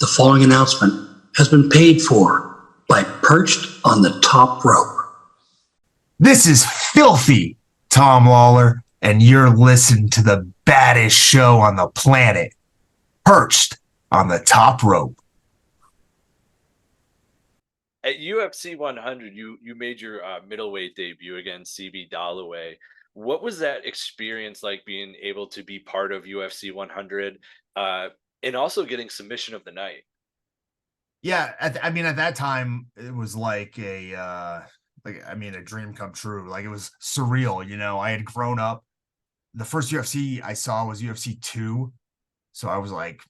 The following announcement has been paid for by Perched on the Top Rope. This is filthy, Tom Lawlor, and you're listening to the baddest show on the planet, Perched on the Top Rope. At UFC 100, you made your middleweight debut against C.B Dollaway. What was that experience like, being able to be part of UFC 100 and also getting submission of the night? Yeah, at that time it was like a dream come true. Like, it was surreal. I had grown up. The first UFC I saw was UFC 2, so I was like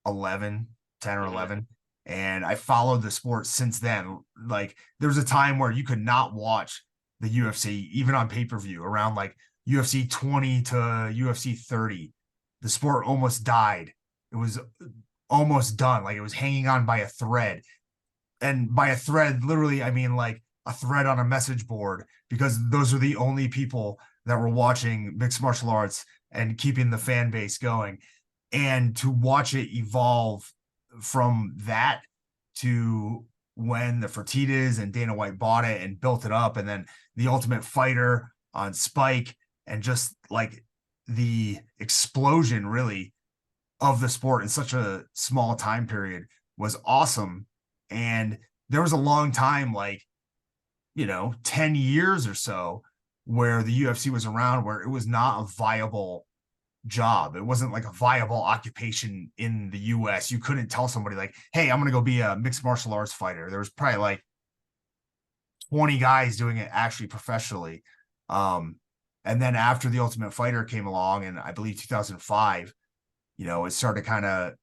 10 or 11. And I followed the sport since then. Like, there was a time where you could not watch the UFC, even on pay-per-view, around like UFC 20 to UFC 30. The sport almost died. It was almost done. Like, it was hanging on by a thread. And by a thread, literally, I mean like a thread on a message board, because those are the only people that were watching mixed martial arts and keeping the fan base going. And to watch it evolve from that to when the Fertittas and Dana White bought it and built it up, and then the Ultimate Fighter on Spike, and just like the explosion really of the sport in such a small time period was awesome. And there was a long time, like, 10 years or so, where the UFC was around, where it was not a viable job. It wasn't like a viable occupation in the US. You couldn't tell somebody like, hey, I'm going to go be a mixed martial arts fighter. There was probably like 20 guys doing it actually professionally. And then after the Ultimate Fighter came along, in I believe 2005, it started kind of,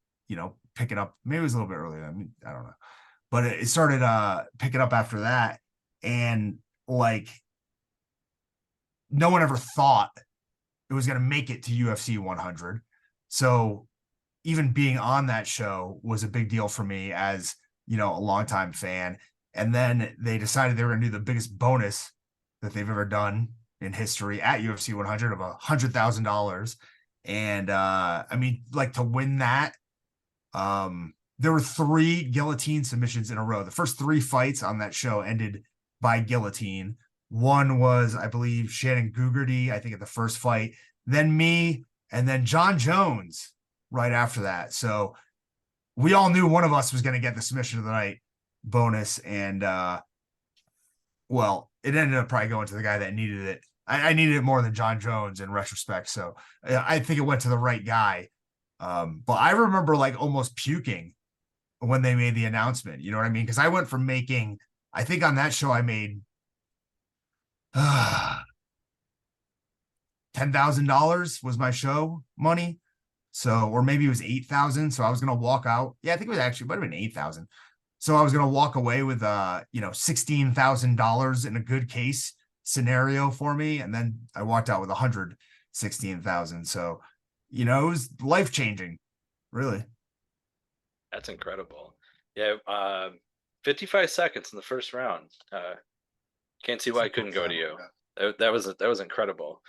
picking up. Maybe it was a little bit earlier. I mean, I don't know. But it started picking up after that. And like, no one ever thought it was going to make it to UFC 100. So even being on that show was a big deal for me as, a longtime fan. And then they decided they were going to do the biggest bonus that they've ever done in history at UFC 100 of $100,000. And like, to win that, there were 3 guillotine submissions in a row. The first 3 fights on that show ended by guillotine. One was, I believe, Shannon Gugerty, I think, at the first fight, then me, and then John Jones right after that. So we all knew one of us was going to get the submission of the night bonus. And, well, it ended up probably going to the guy that needed it. I needed it more than John Jones in retrospect. So I think it went to the right guy. But I remember like almost puking when they made the announcement. You know what I mean? Because I went from making, I think on that show I made $10,000 was my show money. So, or maybe it was 8,000. So I was going to walk out. Yeah, I think it was actually, might have been 8,000. So I was going to walk away with, $16,000 in a good case scenario for me. And then I walked out with 116,000. So, it was life-changing, really. That's incredible. Yeah, 55 seconds in the first round. Can't see why I couldn't go to you. That was incredible.